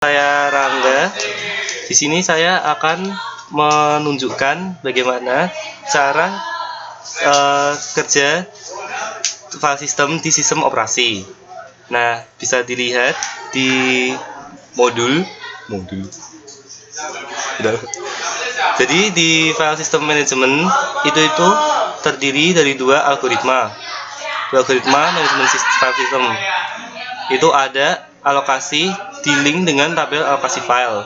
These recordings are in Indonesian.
Saya Rangga. Di sini saya akan menunjukkan bagaimana cara kerja file system di sistem operasi. Nah, bisa dilihat di modul. Jadi di file system management itu terdiri dari dua algoritma. Algoritma manajemen file system itu ada alokasi di link dengan tabel alokasi file.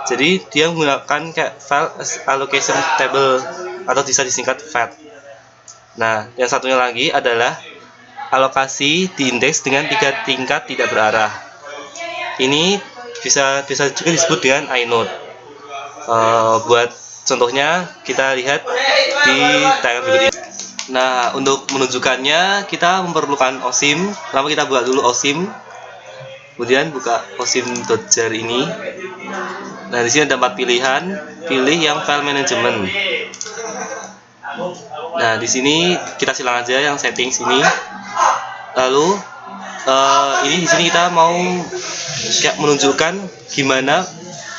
Jadi dia menggunakan kayak file allocation table atau bisa disingkat FAT. Nah, yang satunya lagi adalah alokasi di indeks dengan 3 tingkat tidak berarah. Ini bisa juga disebut dengan inode. Buat contohnya kita lihat di tayangan berikut ini. Nah, untuk menunjukkannya kita memerlukan OSIM. Pertama kita buat dulu OSIM. Kemudian buka osim.jar ini. Nah, di sini ada 4 pilihan. Pilih yang file management. Nah, di sini kita silang aja yang settings ini. Lalu ini di sini kita mau menunjukkan gimana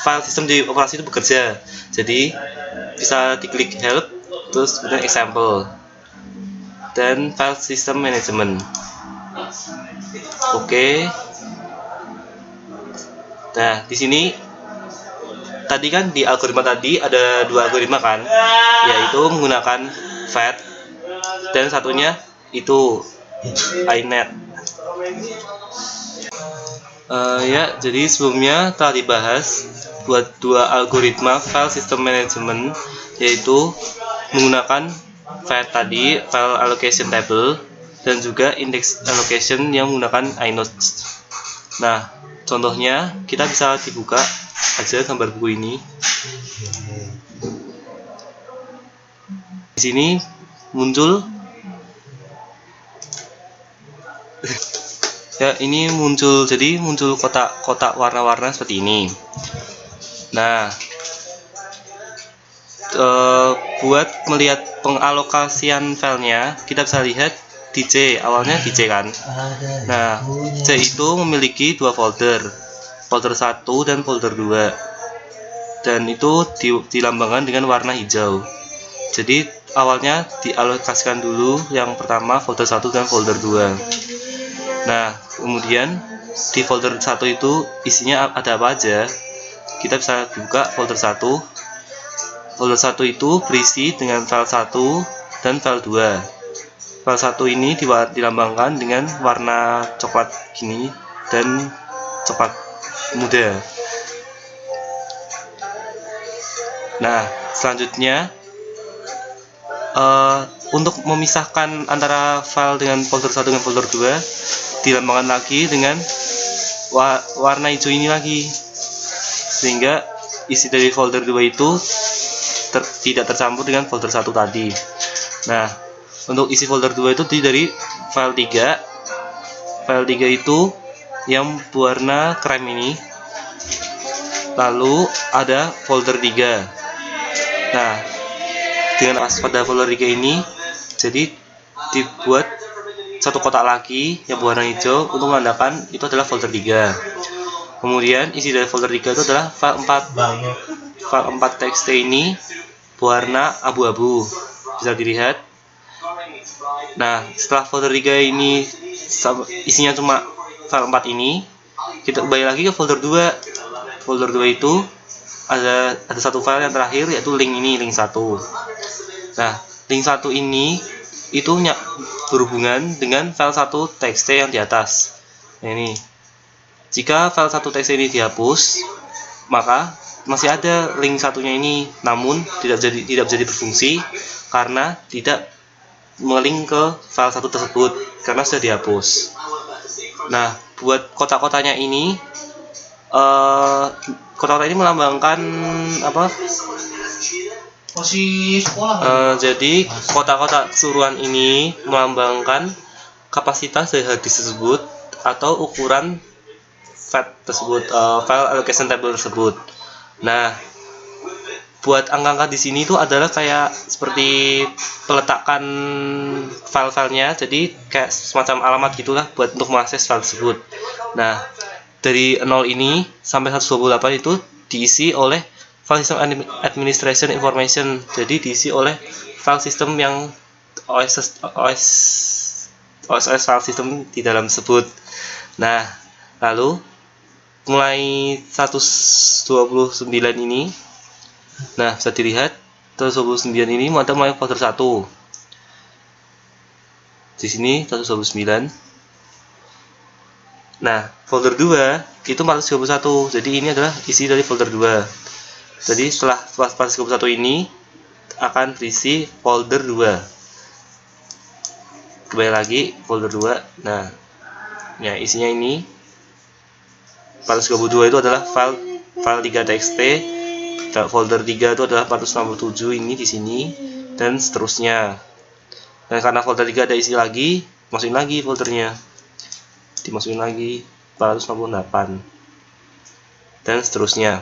file sistem di operasi itu bekerja. Jadi bisa diklik help, terus kemudian example dan file system management. Oke. Nah, di sini tadi kan di algoritma tadi ada dua algoritma kan, yaitu menggunakan FAT dan satunya itu inet. Ya, jadi sebelumnya telah dibahas buat dua algoritma file system management, yaitu menggunakan FAT tadi, file allocation table, dan juga index allocation yang menggunakan inode. Nah, contohnya kita bisa dibuka aja gambar buku ini. Di sini muncul ya, ini muncul, jadi muncul kotak-kotak warna-warna seperti ini. Nah, buat melihat pengalokasian filenya kita bisa lihat di C, awalnya di C kan. Nah, C itu memiliki dua folder 1 dan folder 2, dan itu dilambangkan dengan warna hijau. Jadi awalnya dialokasikan dulu yang pertama folder 1 dan folder 2. Nah, kemudian di folder 1 itu isinya ada apa aja. Kita bisa buka folder 1. Folder 1 itu berisi dengan file 1 dan file 2. File 1 ini dilambangkan dengan warna coklat gini dan coklat muda. Nah, selanjutnya untuk memisahkan antara file dengan folder 1 dengan folder 2 dilambangkan lagi dengan warna hijau ini lagi, sehingga isi dari folder 2 itu tidak tercampur dengan folder 1 tadi. Nah, untuk isi folder 2 itu dari file 3. File 3 itu yang berwarna krem ini. Lalu ada folder 3. Nah, dengan pada folder 3 ini jadi dibuat satu kotak lagi yang berwarna hijau untuk menandakan itu adalah folder 3. Kemudian isi dari folder 3 itu adalah file 4. File 4 txt ini berwarna abu-abu, bisa dilihat. Nah, setelah folder 3 ini isinya cuma file 4 ini, kita kembali lagi ke folder 2. Folder 2 itu ada satu file yang terakhir, yaitu link ini, link 1. Nah, link 1 ini itu berhubungan dengan file 1 txt yang di atas. Nah, ini. Jika file 1 txt ini dihapus, maka masih ada link satunya ini, namun tidak bisa berfungsi karena tidak melink ke file 1 tersebut karena sudah dihapus. Nah, buat kotak-kotaknya ini, kotak-kotak ini melambangkan apa? Jadi kotak-kotak keseluruhan ini melambangkan kapasitas dari hard disk tersebut atau ukuran FAT tersebut, file allocation table tersebut. Nah, buat angka-angka di sini itu adalah kayak seperti peletakan file-filenya, jadi kayak semacam alamat gitulah buat untuk mengakses file tersebut. Nah, dari 0 ini sampai 128 itu diisi oleh file system administration information. Jadi diisi oleh file system yang OS file system di dalam tersebut. Nah, lalu mulai 129 ini, nah bisa dilihat 129 ini ada mulai folder 1. Di sini 129. Nah, folder 2 itu 431. Jadi ini adalah isi dari folder 2. Jadi setelah 431 ini akan berisi folder 2. Kembali lagi folder 2. Nah, ya isinya ini 432 itu adalah file 3.txt. Folder 3 itu adalah 467 ini di sini dan seterusnya. Dan karena folder 3 ada isi lagi, masukin lagi foldernya. Dimasukin lagi 468 dan seterusnya.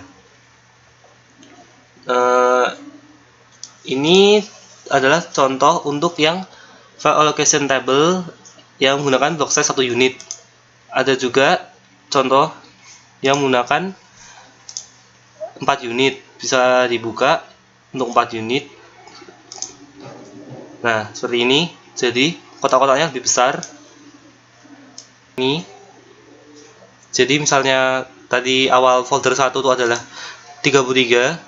Ini adalah contoh untuk yang file allocation table yang menggunakan block size 1 unit. Ada juga contoh yang menggunakan 4 unit, bisa dibuka untuk 4 unit. Nah, seperti ini. Jadi kotak-kotaknya lebih besar. Ini. Jadi misalnya tadi awal folder 1 itu adalah 33.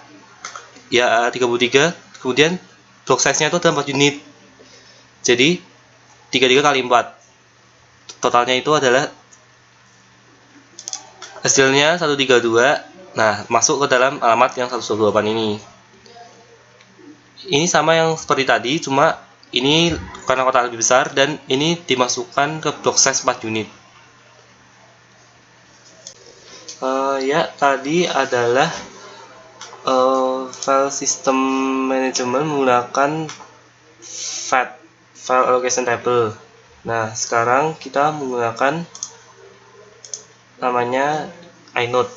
Ya, 33. Kemudian block size-nya itu adalah 4 unit. Jadi 33 kali 4. Totalnya itu adalah hasilnya 132. Nah, masuk ke dalam alamat yang 128 ini. Ini sama yang seperti tadi, cuma ini karena kotak lebih besar dan ini dimasukkan ke block size 4 unit. Ya, tadi adalah file system management menggunakan FAT, file allocation table. Nah, sekarang kita menggunakan namanya inode,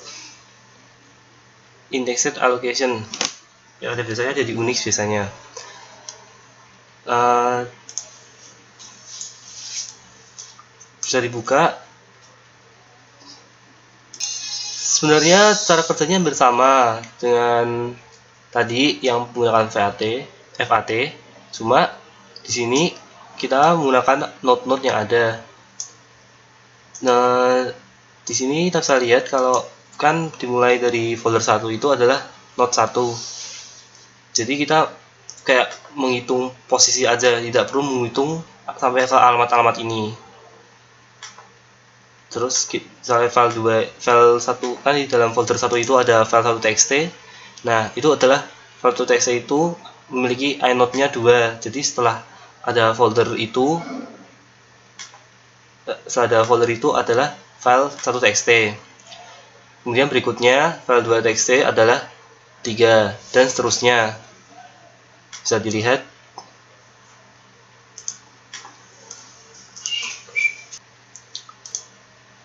indexed allocation. Ya, ada biasanya jadi Unix biasanya. Bisa dibuka. Sebenarnya cara kerjanya bersama dengan tadi yang menggunakan FAT, cuma di sini kita menggunakan node-node yang ada. Nah, di sini kita bisa lihat kalau kan dimulai dari folder 1 itu adalah node 1. Jadi kita kayak menghitung posisi aja, tidak perlu menghitung sampai ke alamat-alamat ini. Terus misalnya file 1 kan di dalam folder 1 itu ada file 1.txt. Nah, itu adalah file 1.txt itu memiliki inode-nya 2. Jadi setelah ada folder itu adalah file 1.txt. Kemudian berikutnya file 2.txt adalah 3 dan seterusnya. Bisa dilihat.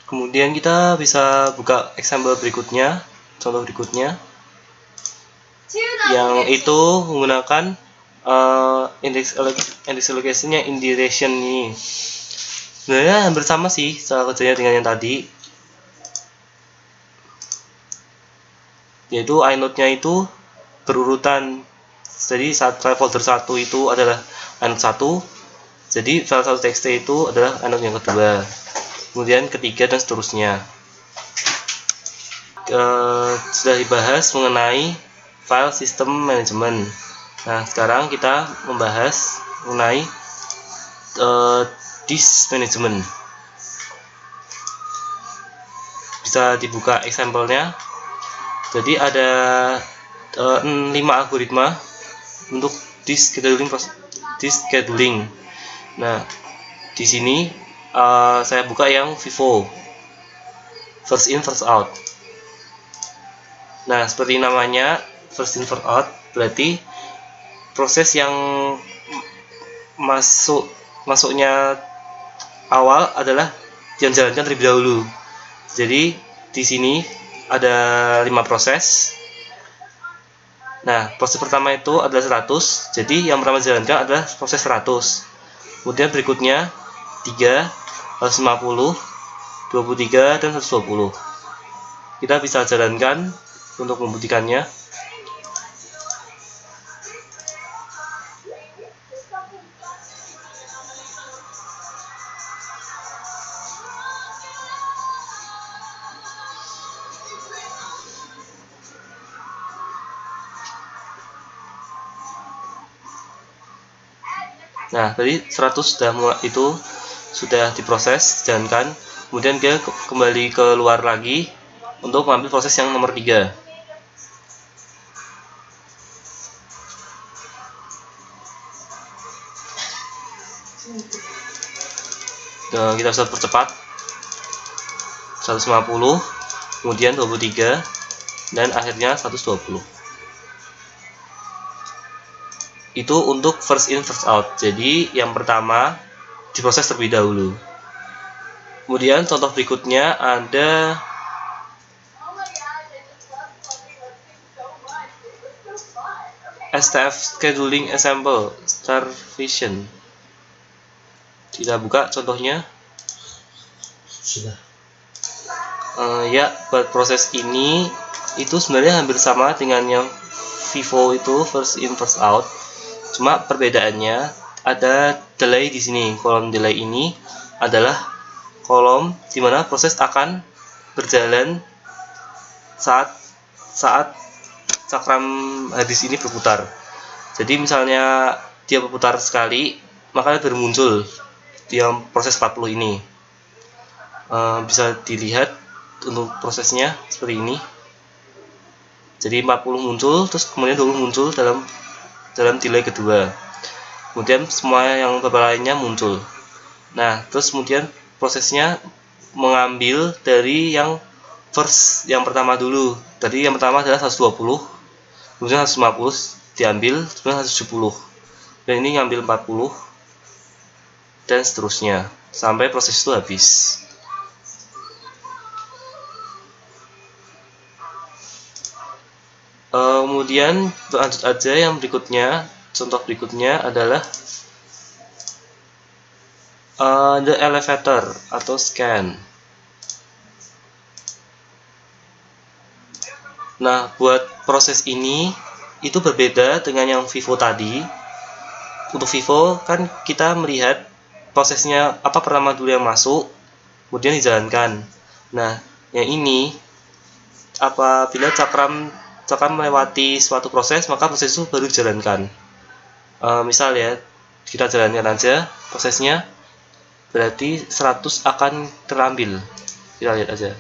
Kemudian kita bisa buka example berikutnya, contoh berikutnya, yang itu menggunakan index allocation-nya indirection ini. Sebenarnya hampir sama sih cara kerjanya dengan yang tadi, yaitu inode-nya itu berurutan. Jadi saat file folder 1 itu adalah inode 1, jadi file 1.txt itu adalah inode yang kedua, kemudian ketiga dan seterusnya. Sudah dibahas mengenai file system management. Nah, sekarang kita membahas mengenai disk management. Bisa dibuka example-nya. Jadi ada 5 algoritma untuk disk scheduling. Nah, di sini saya buka yang FIFO, first in first out. Nah, seperti namanya first in first out, berarti proses yang masuknya awal adalah yang dijalankan terlebih dahulu. Jadi di sini ada 5 proses. Nah, proses pertama itu adalah 100. Jadi yang pertama dijalankan adalah proses 100. Kemudian berikutnya 3, 150, 23 dan 120. kita bisa jalankan untuk membuktikannya. Nah, tadi 100 itu sudah diproses, jalankan. Kemudian dia kembali keluar lagi untuk mengambil proses yang nomor 3. Nah, kita bisa percepat 150, kemudian 23, dan akhirnya 120. Itu untuk first in first out. Jadi yang pertama diproses terlebih dahulu. Kemudian contoh berikutnya ada STF scheduling example Starvision. Kita buka contohnya. Sudah. Ya, buat proses ini itu sebenarnya hampir sama dengan yang Vivo itu first in first out. Cuma perbedaannya ada delay di sini. Kolom delay ini adalah kolom di mana proses akan berjalan saat cakram hadis ini berputar. Jadi misalnya dia berputar sekali, maka baru muncul di proses 40 ini. Bisa dilihat untuk prosesnya seperti ini. Jadi 40 muncul, terus kemudian 20 muncul dalam delay kedua. Kemudian semua yang beberapa lainnya muncul. Nah, terus kemudian prosesnya mengambil dari yang first, yang pertama dulu. Tadi yang pertama adalah 120, kemudian 150 diambil, kemudian 170. Dan ini ngambil 40 dan seterusnya sampai proses itu habis. Kemudian lanjut aja, yang berikutnya, contoh berikutnya adalah the elevator atau scan. Nah, buat proses ini itu berbeda dengan yang Vivo tadi. Untuk Vivo kan kita melihat prosesnya apa pertama dulu yang masuk, kemudian dijalankan. Nah, yang ini apabila cakram melewati suatu proses, maka proses itu baru dijalankan. Misal ya, kita jalankan aja prosesnya, berarti 100 akan terambil. Kita lihat aja.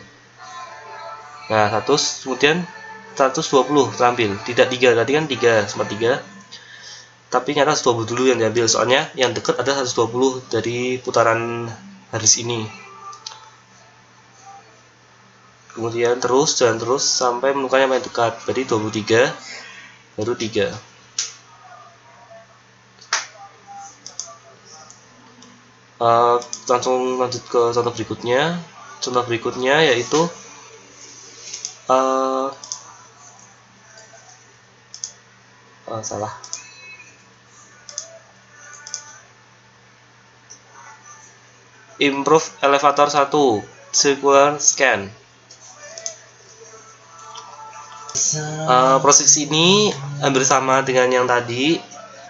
Nah, 100, kemudian 120 terambil, tidak 3, tadi kan 3, sempat 3, tapi nyata 120 dulu yang diambil, soalnya yang dekat ada 120 dari putaran hadis ini. Kemudian terus, jalan terus sampai menemukan yang paling dekat, berarti 23, baru 3. Langsung lanjut ke contoh berikutnya. Contoh berikutnya yaitu salah. Improve elevator 1 circular scan. Proses ini hampir sama dengan yang tadi.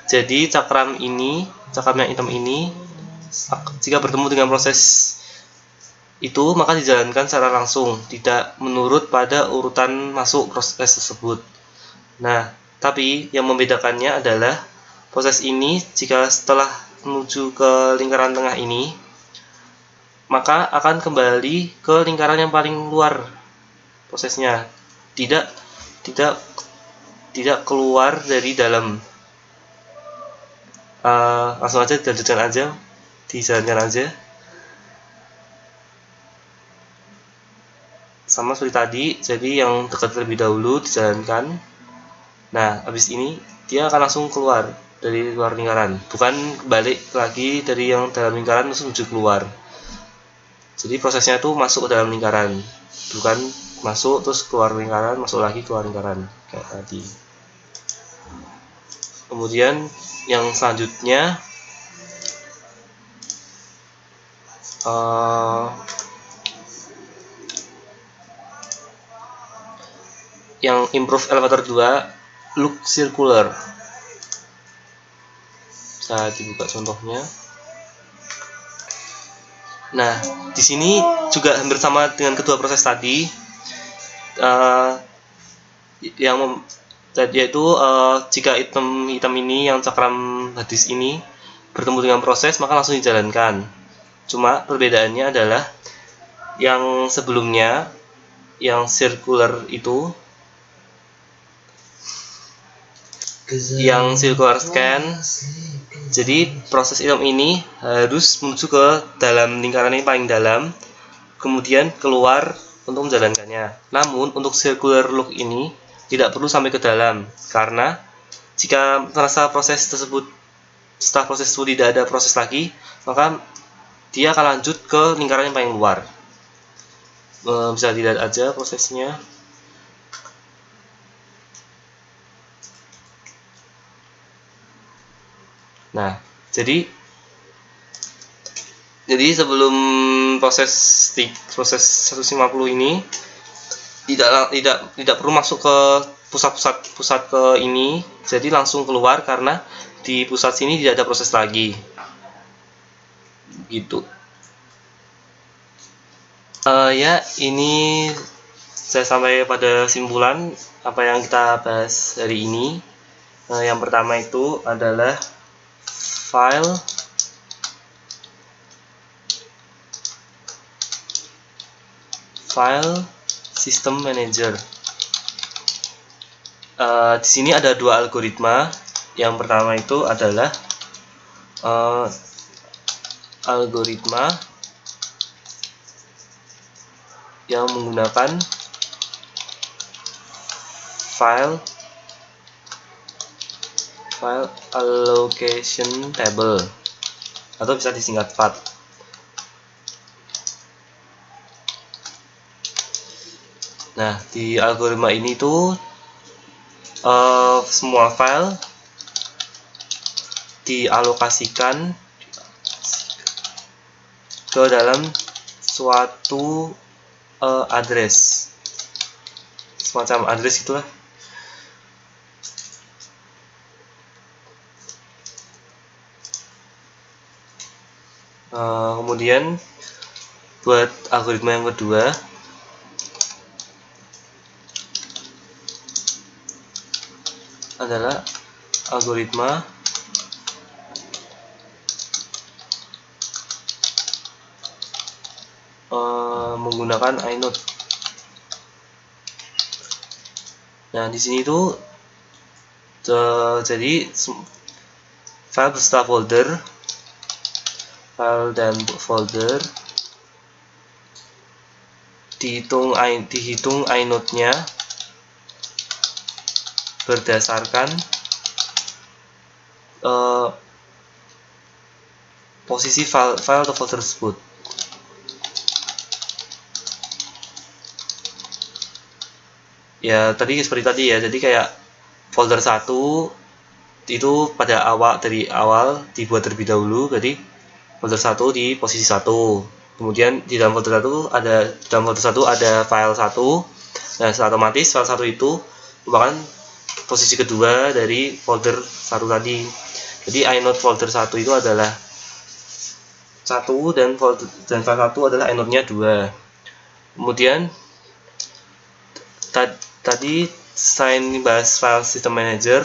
Jadi cakram yang hitam ini, jika bertemu dengan proses itu, maka dijalankan secara langsung, tidak menurut pada urutan masuk proses tersebut. Nah, tapi yang membedakannya adalah proses ini jika setelah menuju ke lingkaran tengah ini, maka akan kembali ke lingkaran yang paling luar prosesnya, tidak keluar dari dalam. Langsung aja dilanjutkan aja, dijalankan aja sama seperti tadi. Jadi yang dekat terlebih dahulu dijalankan. Nah, habis ini dia akan langsung keluar dari luar lingkaran, bukan balik lagi dari yang dalam lingkaran terus menuju keluar. Jadi prosesnya itu masuk ke dalam lingkaran, bukan masuk terus keluar lingkaran, masuk lagi keluar lingkaran kayak tadi. Kemudian yang selanjutnya yang improve elevator 2 look circular. Bisa dibuka contohnya. Nah, di sini juga hampir sama dengan kedua proses tadi, yaitu jika item ini yang cakram hadis ini bertemu dengan proses, maka langsung dijalankan. Cuma perbedaannya adalah yang sebelumnya, yang circular itu, yang circular scan, jadi proses item ini harus menuju ke dalam lingkaran yang paling dalam, kemudian keluar untuk menjalankannya. Namun untuk circular look ini tidak perlu sampai ke dalam, karena jika merasa setelah proses tersebut tidak ada proses lagi, maka dia akan lanjut ke lingkaran yang paling luar. Bisa dilihat aja prosesnya. Nah, jadi sebelum proses 150 ini tidak perlu masuk ke pusat ke ini, jadi langsung keluar karena di pusat sini tidak ada proses lagi. Gitu. Ya, ini saya sampai pada kesimpulan apa yang kita bahas hari ini. Yang pertama itu adalah file system manager. Di sini ada dua algoritma. Yang pertama itu adalah algoritma yang menggunakan file allocation table, atau bisa disingkat FAT. Nah, di algoritma ini tuh semua file dialokasikan ke dalam suatu address, semacam address itulah. Kemudian buat algoritma yang kedua, adalah algoritma menggunakan inode. Nah, di sini tuh jadi file beserta folder, file dan folder dihitung inode-nya berdasarkan posisi file atau folder tersebut. Ya, tadi seperti tadi ya, jadi kayak folder 1 itu dari awal dibuat terlebih dahulu, jadi folder 1 di posisi 1. Kemudian di dalam folder 1 ada file 1. Nah, secara otomatis file 1 itu merupakan posisi kedua dari folder 1 tadi. Jadi inode folder 1 itu adalah 1 dan file 1 adalah inode-nya 2. Kemudian tadi selain bahas file system manager,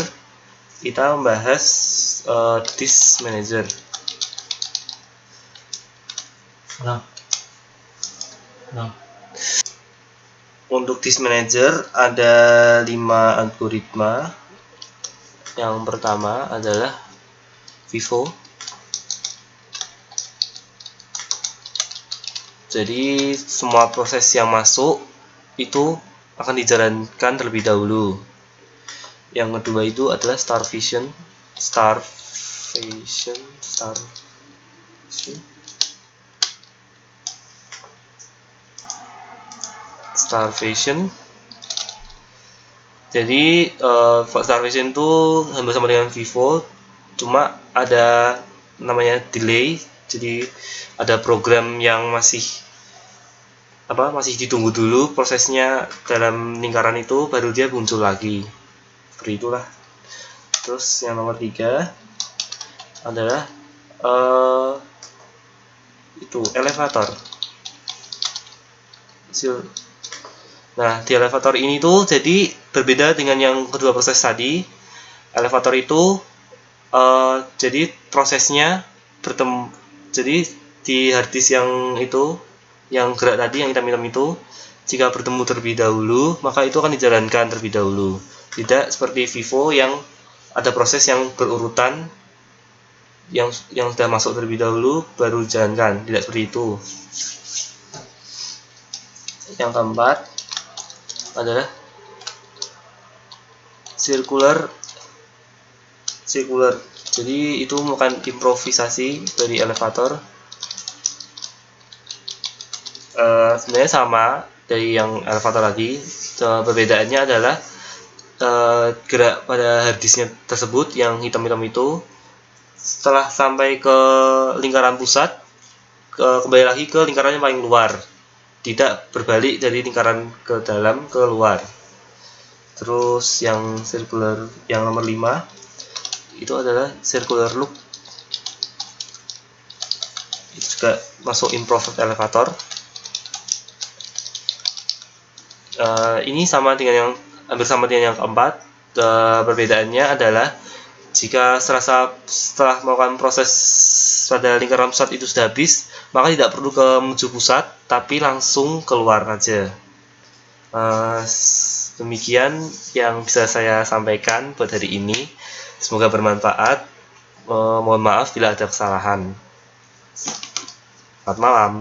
kita membahas disk manager. Untuk disk manager ada 5 algoritma. Yang pertama adalah FIFO. Jadi semua proses yang masuk itu akan dijalankan terlebih dahulu. Yang kedua itu adalah starvation. Jadi starvation itu hampir sama dengan FIFO, cuma ada namanya delay. Jadi ada program yang masih masih ditunggu dulu prosesnya dalam lingkaran itu, baru dia muncul lagi. Seperti itulah. Terus yang nomor 3 adalah itu elevator. Nah, di elevator ini tuh jadi berbeda dengan yang kedua proses tadi. Elevator itu jadi prosesnya bertemu. Jadi di harddisk yang itu, yang gerak tadi, yang hitam-hitam itu, jika bertemu terlebih dahulu, maka itu akan dijalankan terlebih dahulu. Tidak seperti Vivo yang ada proses yang berurutan, yang sudah masuk terlebih dahulu baru dijalankan. Tidak seperti itu. Yang keempat adalah circular. Jadi itu bukan improvisasi dari elevator. Sebenarnya sama dari yang elevator tadi. Perbedaannya adalah gerak pada harddisknya tersebut yang hitam-hitam itu, setelah sampai ke lingkaran pusat, kembali lagi ke lingkaran yang paling luar, tidak berbalik dari lingkaran ke dalam ke luar. Terus yang circular, yang nomor 5 itu adalah circular loop. Itu juga masuk improved elevator. Ini sama dengan yang hampir sama dengan yang keempat. Perbedaannya adalah jika setelah melakukan proses pada lingkaran pusat itu sudah habis, maka tidak perlu menuju pusat, tapi langsung keluar aja. Demikian yang bisa saya sampaikan buat hari ini. Semoga bermanfaat. Mohon maaf bila ada kesalahan. Selamat malam.